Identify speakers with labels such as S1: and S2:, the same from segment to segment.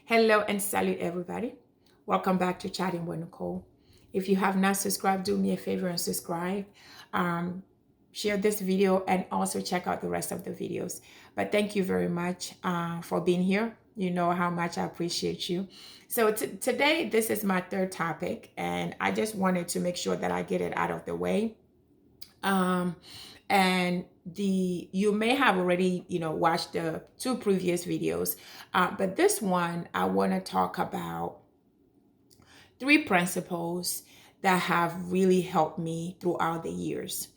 S1: Hello and salute everybody. Welcome back to Chatting with Nicole. If you have not subscribed, do me a favor and subscribe. Um, Share this video and also check out the rest of the videos. But thank you very much for being here. You know how much I appreciate you. So today, this is my third topic, and I just wanted to make sure that I get it out of the way. um and the you may have already watched the two previous videos, but this one I want to talk about three principles that have really helped me throughout the years.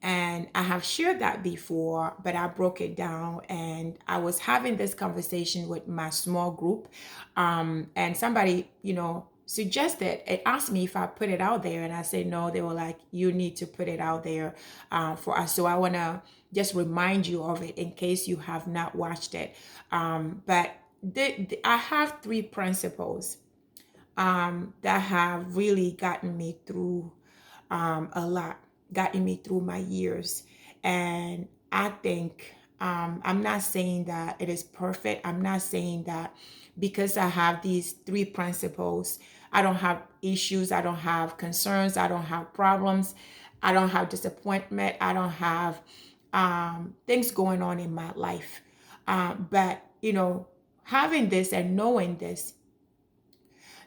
S1: And I have shared that before, but I broke it down. And I was having this conversation with my small group. And somebody, suggested, it asked me if I put it out there. And I said, no, they were like, you need to put it out there for us. So I want to just remind you of it in case you have not watched it. But I have three principles that have really gotten me through a lot, gotten me through my years. And I think I'm not saying that it is perfect. I'm not saying that because I have these three principles, I don't have issues, I don't have concerns, I don't have problems, I don't have disappointment, I don't have things going on in my life. But, having this and knowing this,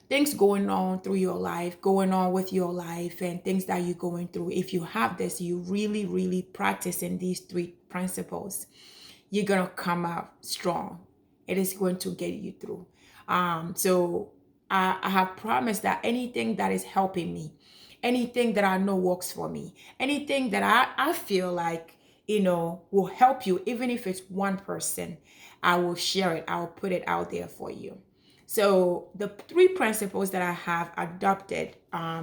S1: things going on through your life, going on with your life, and things that you're going through. If you have this, you really, really practicing these three principles, you're gonna come out strong. It is going to get you through. So I have promised that anything that is helping me, anything that I know works for me, anything that I feel like will help you, even if it's one person, I will share it. I will put it out there for you. So the three principles that I have adopted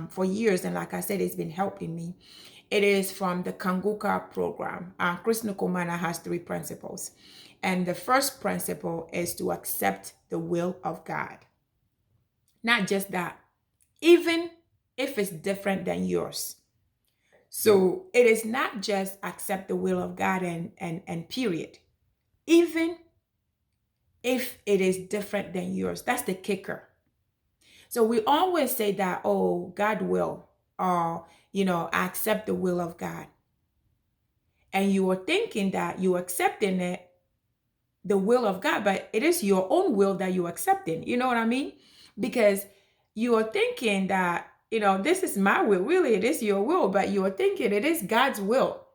S1: for years, and like I said, it's been helping me. It is from the Kanguka program. Chris Nukumana has three principles. And the first principle is to accept the will of God. Not just that, even if it's different than yours. So it is not just accept the will of God and period. Even if it is different than yours, that's the kicker. So we always say that, oh, God will, or, I accept the will of God. And you are thinking that you're accepting it, the will of God, but it is your own will that you're accepting. You know what I mean? Because you are thinking that, this is my will. Really, it is your will, but you are thinking it is God's will.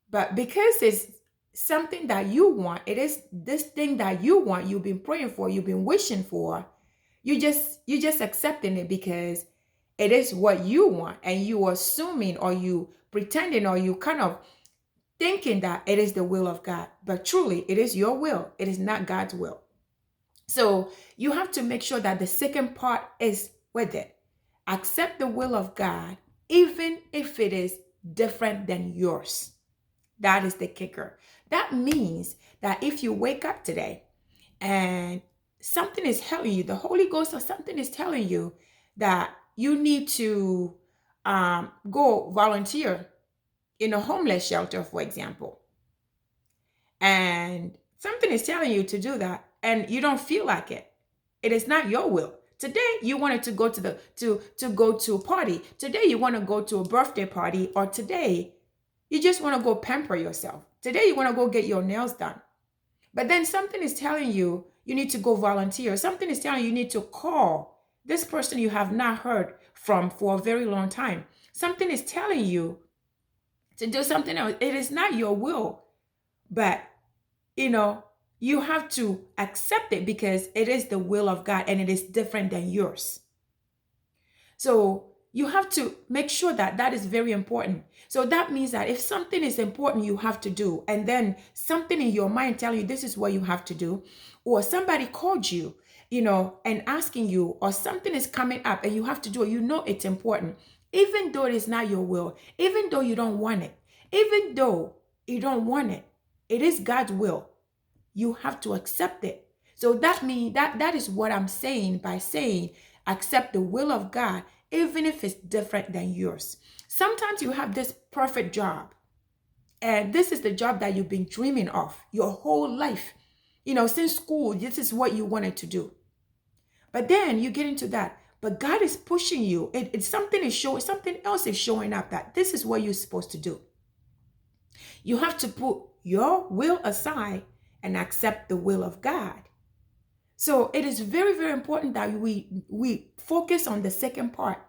S1: But because it's something that you want, it is this thing that you want, you've been praying for, you've been wishing for, you just accepting it because it is what you want, and you assuming, or you pretending, or you kind of thinking that it is the will of God, but truly it is your will. It is not God's will. So you have to make sure that the second part is with it. Accept the will of God, even if it is different than yours. That is the kicker. That means that if you wake up today and something is telling you, the Holy Ghost or something is telling you that you need to go volunteer in a homeless shelter, for example, and something is telling you to do that and you don't feel like it, it is not your will. Today you wanted to go to the to go to a party. Today you want to go to a birthday party, or today you just want to go pamper yourself. Today you want to go get your nails done. But then something is telling you you need to go volunteer. Something is telling you you need to call this person you have not heard from for a very long time. Something is telling you to do something else. It is not your will, but you know, you have to accept it because it is the will of God and it is different than yours. So you have to make sure that that is very important. So that means that if something is important, you have to do, and then something in your mind telling you this is what you have to do, or somebody called you, and asking you, or something is coming up and you have to do it, it's important, even though it is not your will, even though you don't want it, even though you don't want it, it is God's will. You have to accept it. So that means that is what I'm saying by saying accept the will of God, even if it's different than yours. Sometimes you have this perfect job, and this is the job that you've been dreaming of your whole life. Since school, this is what you wanted to do. But then you get into that. But God is pushing you. It's something is showing, something else is showing up that this is what you're supposed to do. You have to put your will aside and accept the will of God. So it is very, very important that we focus on the second part.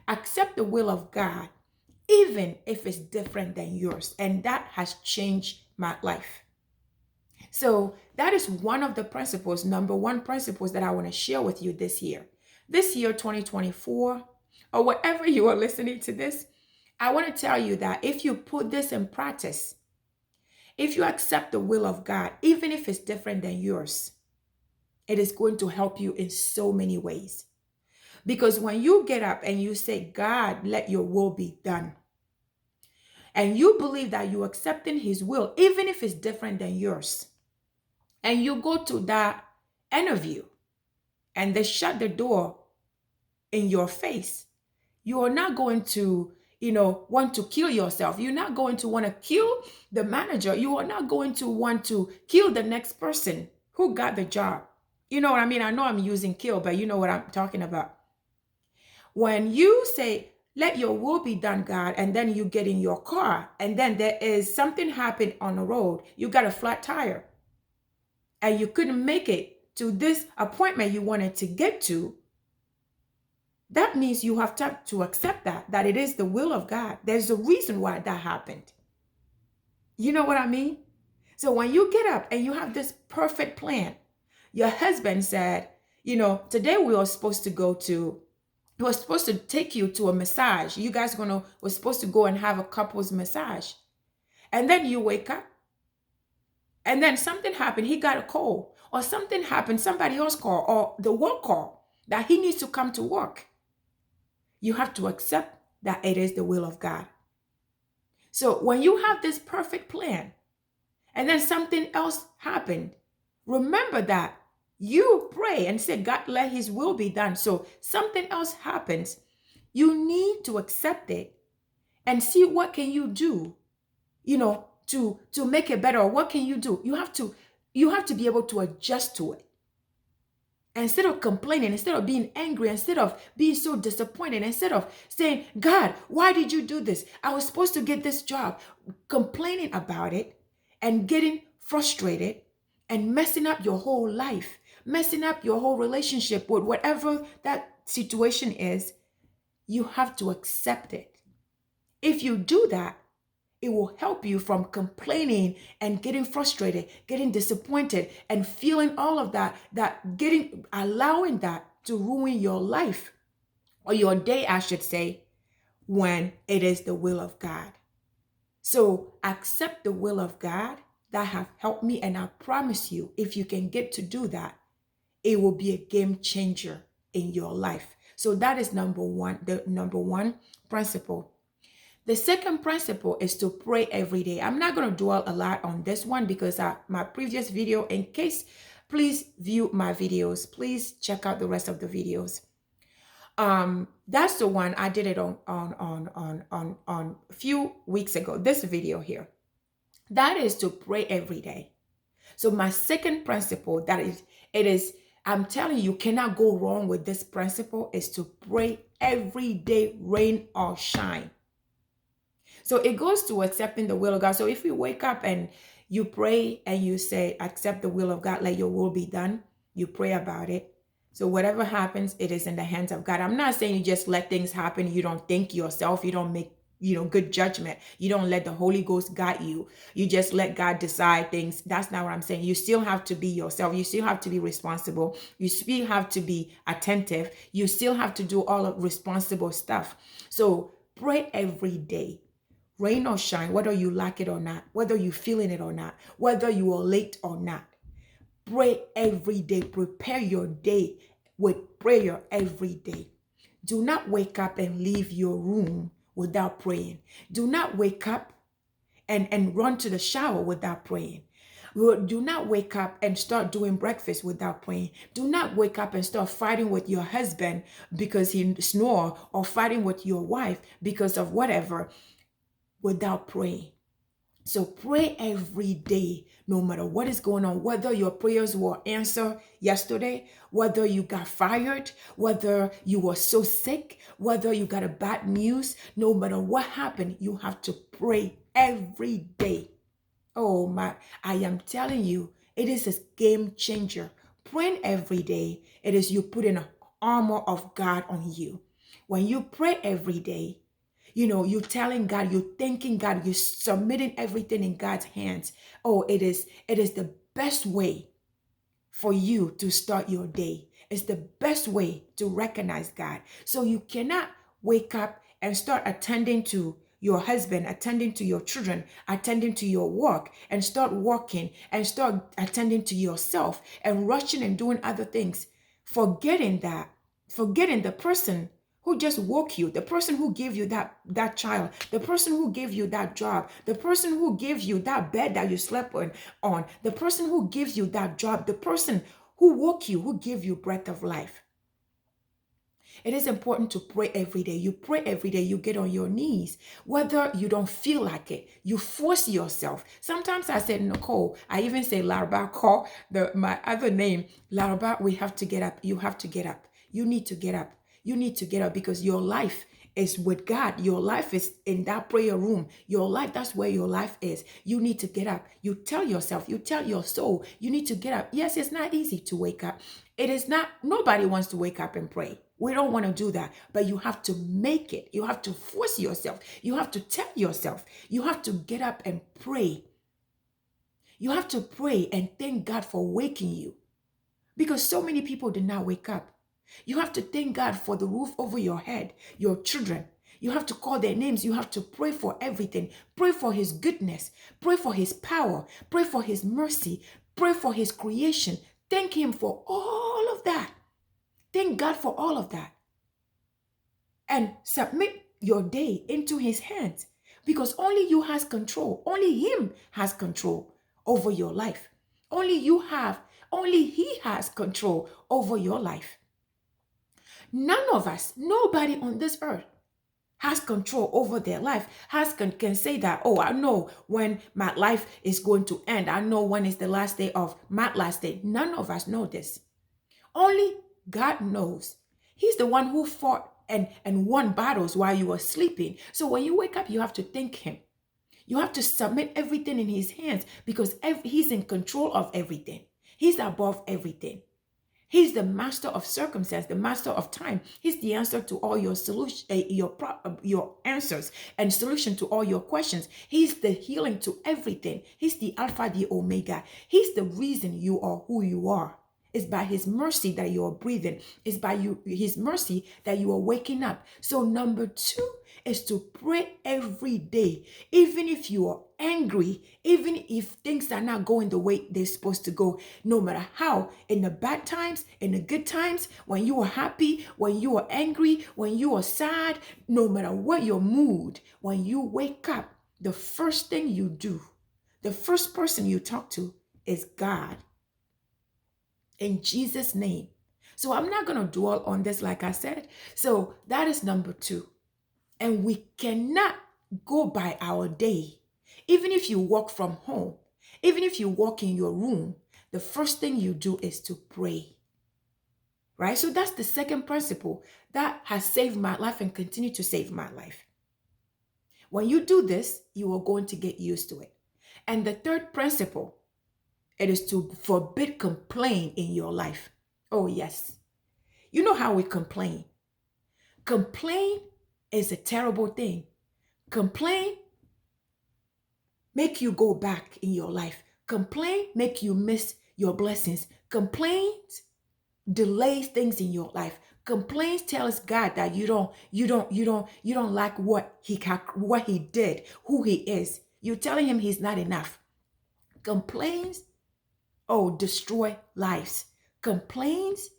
S1: Accept the will of God, even if it's different than yours. And that has changed my life. So that is one of the principles, number one principles that I want to share with you this year. This year, 2024, or whatever you are listening to this, I want to tell you that if you put this in practice, if you accept the will of God, even if it's different than yours, it is going to help you in so many ways. Because when you get up and you say, God, let your will be done, and you believe that you're accepting his will, even if it's different than yours, and you go to that interview and they shut the door in your face, you are not going to, want to kill yourself. You're not going to want to kill the manager. You are not going to want to kill the next person who got the job. You know what I mean? I know I'm using kill, but you know what I'm talking about. When you say, let your will be done, God, and then you get in your car, and then there is something happened on the road, you got a flat tire, and you couldn't make it to this appointment you wanted to get to, that means you have to accept that it is the will of God. There's a reason why that happened. You know what I mean? So when you get up and you have this perfect plan, your husband said, today we were supposed to take you to a massage. You guys were supposed to go and have a couple's massage. And then you wake up and then something happened. He got a call or something happened. Somebody else called or the work call that he needs to come to work. You have to accept that it is the will of God. So when you have this perfect plan and then something else happened, remember that you pray and say, God, let his will be done. So something else happens. You need to accept it and see what can you do, to make it better. Or what can you do? You have to be able to adjust to it. Instead of complaining, instead of being angry, instead of being so disappointed, instead of saying, God, why did you do this? I was supposed to get this job, complaining about it and getting frustrated and messing up your whole life, messing up your whole relationship with whatever that situation is, you have to accept it. If you do that, it will help you from complaining and getting frustrated, getting disappointed, and feeling all of that, allowing that to ruin your life or your day, I should say, when it is the will of God. So accept the will of God. That have helped me, and I promise you, if you can get to do that, it will be a game changer in your life. So that is the number one principle. The second principle is to pray every day. I'm not going to dwell a lot on this one because my previous video, in case, please view my videos. Please check out the rest of the videos. That's the one I did it on a few weeks ago. This video here, that is to pray every day. So my second principle, I'm telling you, cannot go wrong with this principle, is to pray every day, rain or shine. So it goes to accepting the will of God. So if you wake up and you pray and you say, accept the will of God, let your will be done, you pray about it. So whatever happens, it is in the hands of God. I'm not saying you just let things happen. You don't think yourself. You don't make, good judgment. You don't let the Holy Ghost guide you. You just let God decide things. That's not what I'm saying. You still have to be yourself. You still have to be responsible. You still have to be attentive. You still have to do all of responsible stuff. So pray every day. Rain or shine, whether you like it or not, whether you're feeling it or not, whether you are late or not. Pray every day. Prepare your day with prayer every day. Do not wake up and leave your room without praying. Do not wake up and run to the shower without praying. Do not wake up and start doing breakfast without praying. Do not wake up and start fighting with your husband because he snores, or fighting with your wife because of whatever, without praying. So pray every day, no matter what is going on, whether your prayers were answered yesterday, whether you got fired, whether you were so sick, whether you got a bad news, no matter what happened, you have to pray every day. Oh my, I am telling you, it is a game changer. Praying every day, it is you putting an armor of God on you. When you pray every day, you're telling God, you're thanking God, you're submitting everything in God's hands. Oh, it is the best way for you to start your day. It's the best way to recognize God. So you cannot wake up and start attending to your husband, attending to your children, attending to your work, and start working and start attending to yourself and rushing and doing other things, forgetting that, forgetting the person who just woke you, the person who gave you that child, the person who gave you that job, the person who gave you that bed that you slept on, the person who gives you that job, the person who woke you, who gave you breath of life. It is important to pray every day. You pray every day. You get on your knees. Whether you don't feel like it, you force yourself. Sometimes I said, Nicole, I even say Laraba, call my other name, Laraba, we have to get up. You have to get up. You need to get up. You need to get up because your life is with God. Your life is in that prayer room. Your life, that's where your life is. You need to get up. You tell yourself, you tell your soul, you need to get up. Yes, it's not easy to wake up. It is not, nobody wants to wake up and pray. We don't want to do that, but you have to make it. You have to force yourself. You have to tell yourself. You have to get up and pray. You have to pray and thank God for waking you because so many people did not wake up. You have to thank God for the roof over your head, your children. You have to call their names. You have to pray for everything. Pray for his goodness. Pray for his power. Pray for his mercy. Pray for his creation. Thank him for all of that. Thank God for all of that. And submit your day into his hands because only you has control. Only him has control over your life. Only he has control over your life. None of us, nobody on this earth has control over their life, can say that, oh, I know when my life is going to end. I know when is the last day of my last day. None of us know this. Only God knows. He's the one who fought and won battles while you were sleeping. So when you wake up, you have to thank him. You have to submit everything in his hands because he's in control of everything. He's above everything. He's the master of circumstance, the master of time. He's the answer to all your your answers and solution to all your questions. He's the healing to everything. He's the Alpha, the Omega. He's the reason you are who you are. It's by his mercy that you are breathing. It's by his mercy that you are waking up. So number 2 is to pray every day. Even if you are angry, even if things are not going the way they're supposed to go, no matter how, in the bad times, in the good times, when you are happy, when you are angry, when you are sad, no matter what your mood, when you wake up, the first thing you do, the first person you talk to is God. In Jesus' name. So I'm not going to dwell on this, like I said. So that is number 2. And we cannot go by our day. Even if you work from home, even if you walk in your room, the first thing you do is to pray. Right? So that's the second principle that has saved my life and continue to save my life. When you do this, you are going to get used to it. And the third principle, it is to forbid complaint in your life. Oh, yes. You know how we complain. Complain is a terrible thing. Complain make you go back in your life. Complain make you miss your blessings. Complaint delays things in your life. Complaints tells God that you don't like what he did, who he is. You're telling him he's not enough. Complaints, destroy lives. Complaints,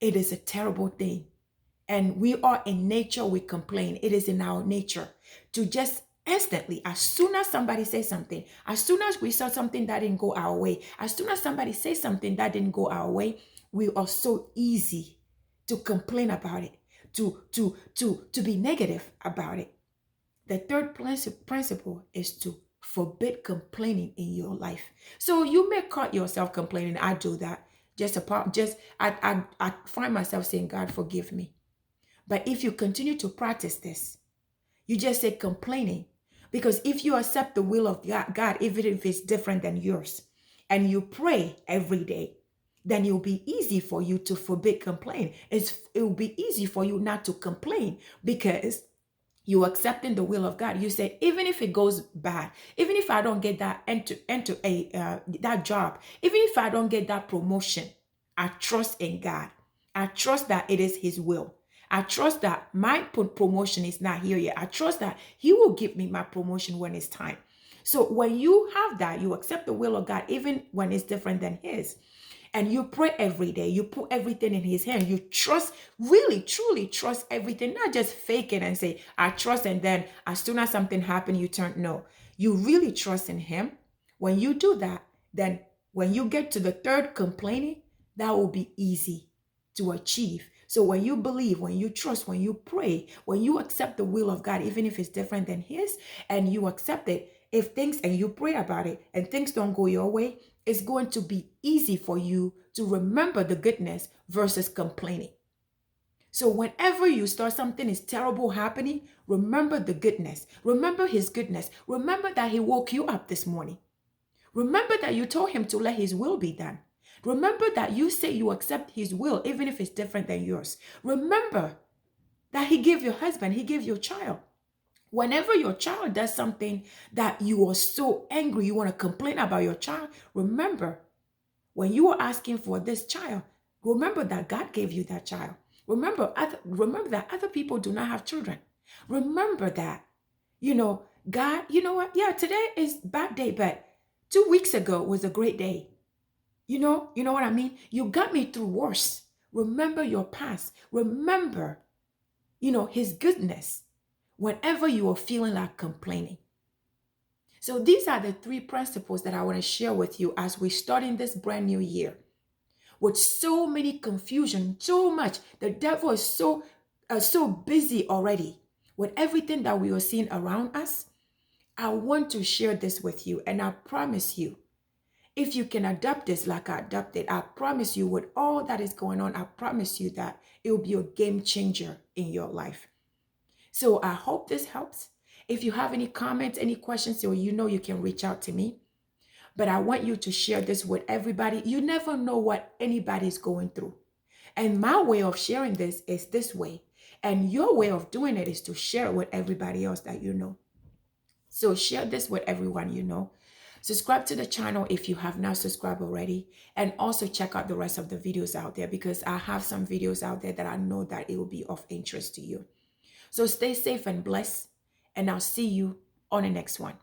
S1: it is a terrible thing. And we are in nature, we complain. It is in our nature to just instantly, as soon as somebody says something, as soon as we saw something that didn't go our way, as soon as somebody says something that didn't go our way, we are so easy to complain about it, to be negative about it. The third principle is to forbid complaining in your life. So you may cut yourself complaining. I do that. I find myself saying, God, forgive me. But if you continue to practice this, you just say complaining. Because if you accept the will of God, even if it's different than yours, and you pray every day, then it'll be easy for you to forbid complain. It will be easy for you not to complain because you accepting the will of God. You say, even if it goes bad, even if I don't get that enter a that job, even if I don't get that promotion, I trust in God. I trust that it is His will. I trust that my promotion is not here yet. I trust that He will give me my promotion when it's time. So when you have that, you accept the will of God, even when it's different than His. And you pray every day. You put everything in His hand. You trust, really, truly trust everything, not just fake it and say, I trust, and then as soon as something happens, you turn. No, you really trust in Him. When you do that, then when you get to the third complaining, that will be easy to achieve. So when you believe, when you trust, when you pray, when you accept the will of God, even if it's different than His, and you accept it, if things, and you pray about it and things don't go your way, it's going to be easy for you to remember the goodness versus complaining. So whenever you start something is terrible happening, remember the goodness. Remember His goodness. Remember that He woke you up this morning. Remember that you told Him to let His will be done. Remember that you say you accept His will, even if it's different than yours. Remember that He gave your husband, He gave your child. Whenever your child does something that you are so angry, you want to complain about your child, remember, when you are asking for this child, remember that God gave you that child. Remember that other people do not have children. Remember that, God, you know what? Yeah, today is bad day, but 2 weeks ago was a great day. You know what I mean? You got me through worse. Remember your past. Remember, His goodness whenever you are feeling like complaining. So these are the 3 principles that I want to share with you as we start in this brand new year. With so many confusion, so much, the devil is so busy already with everything that we are seeing around us. I want to share this with you, and I promise you, if you can adopt this like I adopted, I promise you, with all that is going on, I promise you that it will be a game changer in your life. So I hope this helps. If you have any comments, any questions, or you can reach out to me. But I want you to share this with everybody. You never know what anybody's going through. And my way of sharing this is this way. And your way of doing it is to share it with everybody else that you know. So share this with everyone you know. Subscribe to the channel if you have not subscribed already. And also check out the rest of the videos out there, because I have some videos out there that I know that it will be of interest to you. So stay safe and blessed, and I'll see you on the next one.